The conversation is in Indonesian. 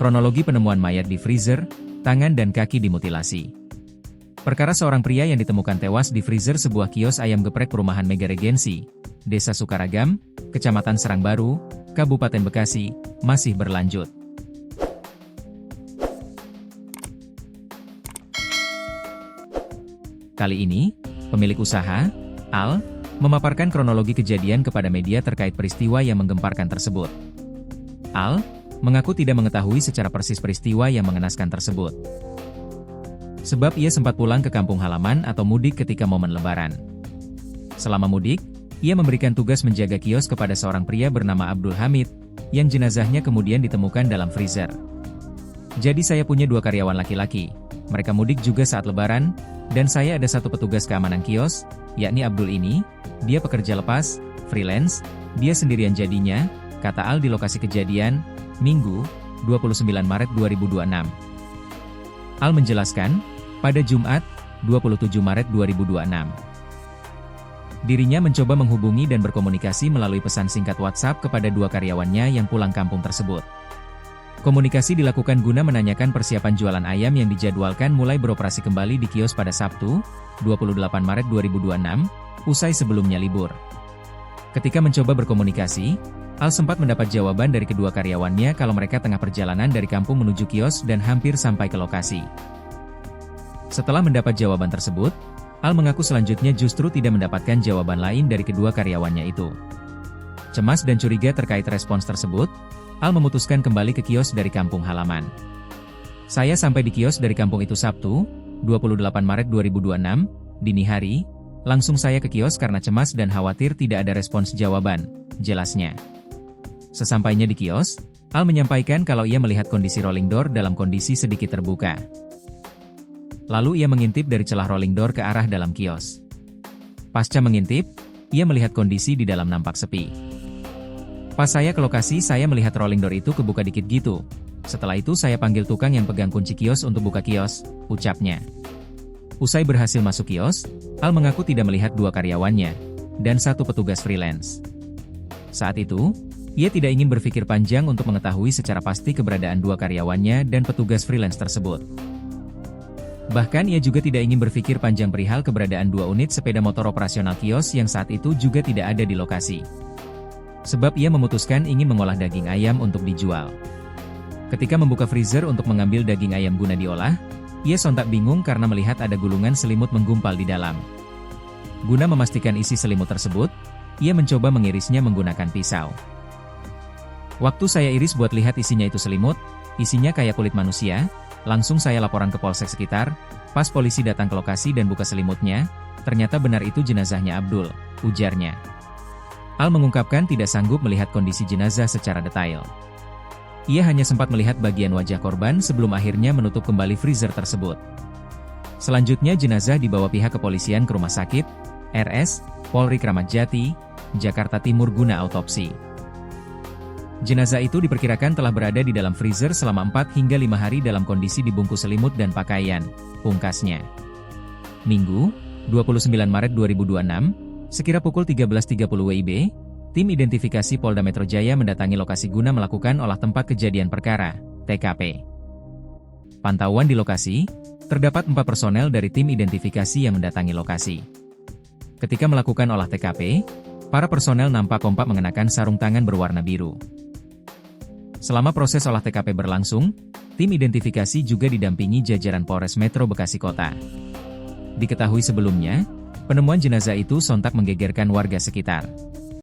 Kronologi penemuan mayat di freezer, tangan dan kaki dimutilasi. Perkara seorang pria yang ditemukan tewas di freezer sebuah kios ayam geprek perumahan Mega Regensi, Desa Sukaragam, Kecamatan Serangbaru, Kabupaten Bekasi, masih berlanjut. Kali ini, pemilik usaha, Al, memaparkan kronologi kejadian kepada media terkait peristiwa yang menggemparkan tersebut. Al mengaku tidak mengetahui secara persis peristiwa yang mengenaskan tersebut. Sebab ia sempat pulang ke kampung halaman atau mudik ketika momen Lebaran. Selama mudik, ia memberikan tugas menjaga kios kepada seorang pria bernama Abdul Hamid, yang jenazahnya kemudian ditemukan dalam freezer. Jadi saya punya 2 karyawan laki-laki, mereka mudik juga saat Lebaran, dan saya ada 1 petugas keamanan kios, yakni Abdul ini, dia pekerja lepas, freelance, dia sendirian jadinya, kata Al di lokasi kejadian, Minggu, 29 Maret 2026. Al menjelaskan, pada Jumat, 27 Maret 2026. Dirinya mencoba menghubungi dan berkomunikasi melalui pesan singkat WhatsApp kepada 2 karyawannya yang pulang kampung tersebut. Komunikasi dilakukan guna menanyakan persiapan jualan ayam yang dijadwalkan mulai beroperasi kembali di kios pada Sabtu, 28 Maret 2026, usai sebelumnya libur. Ketika mencoba berkomunikasi, Al sempat mendapat jawaban dari kedua karyawannya kalau mereka tengah perjalanan dari kampung menuju kios dan hampir sampai ke lokasi. Setelah mendapat jawaban tersebut, Al mengaku selanjutnya justru tidak mendapatkan jawaban lain dari kedua karyawannya itu. Cemas dan curiga terkait respons tersebut, Al memutuskan kembali ke kios dari kampung halaman. Saya sampai di kios dari kampung itu Sabtu, 28 Maret 2026, dini hari, langsung saya ke kios karena cemas dan khawatir tidak ada respons jawaban, jelasnya. Sesampainya di kios, Al menyampaikan kalau ia melihat kondisi rolling door dalam kondisi sedikit terbuka. Lalu ia mengintip dari celah rolling door ke arah dalam kios. Pasca mengintip, ia melihat kondisi di dalam nampak sepi. Pas saya ke lokasi saya melihat rolling door itu kebuka dikit gitu. Setelah itu saya panggil tukang yang pegang kunci kios untuk buka kios, ucapnya. Usai berhasil masuk kios, Al mengaku tidak melihat 2 karyawannya, dan 1 petugas freelance. Saat itu, ia tidak ingin berpikir panjang untuk mengetahui secara pasti keberadaan 2 karyawannya dan petugas freelance tersebut. Bahkan ia juga tidak ingin berpikir panjang perihal keberadaan 2 unit sepeda motor operasional kios yang saat itu juga tidak ada di lokasi. Sebab ia memutuskan ingin mengolah daging ayam untuk dijual. Ketika membuka freezer untuk mengambil daging ayam guna diolah, ia sontak bingung karena melihat ada gulungan selimut menggumpal di dalam. Guna memastikan isi selimut tersebut, ia mencoba mengirisnya menggunakan pisau. Waktu saya iris buat lihat isinya itu selimut, isinya kayak kulit manusia, langsung saya laporan ke polsek sekitar. Pas polisi datang ke lokasi dan buka selimutnya, ternyata benar itu jenazahnya Abdul, ujarnya. Al mengungkapkan tidak sanggup melihat kondisi jenazah secara detail. Ia hanya sempat melihat bagian wajah korban sebelum akhirnya menutup kembali freezer tersebut. Selanjutnya jenazah dibawa pihak kepolisian ke Rumah Sakit RS Polri Kramat Jati, Jakarta Timur guna autopsi. Jenazah itu diperkirakan telah berada di dalam freezer selama 4 hingga 5 hari dalam kondisi dibungkus selimut dan pakaian, pungkasnya. Minggu, 29 Maret 2026, sekira pukul 13.30 WIB, tim identifikasi Polda Metro Jaya mendatangi lokasi guna melakukan olah tempat kejadian perkara, TKP. Pantauan di lokasi, terdapat 4 personel dari tim identifikasi yang mendatangi lokasi. Ketika melakukan olah TKP, para personel nampak kompak mengenakan sarung tangan berwarna biru. Selama proses olah TKP berlangsung, tim identifikasi juga didampingi jajaran Polres Metro Bekasi Kota. Diketahui sebelumnya, penemuan jenazah itu sontak menggegerkan warga sekitar.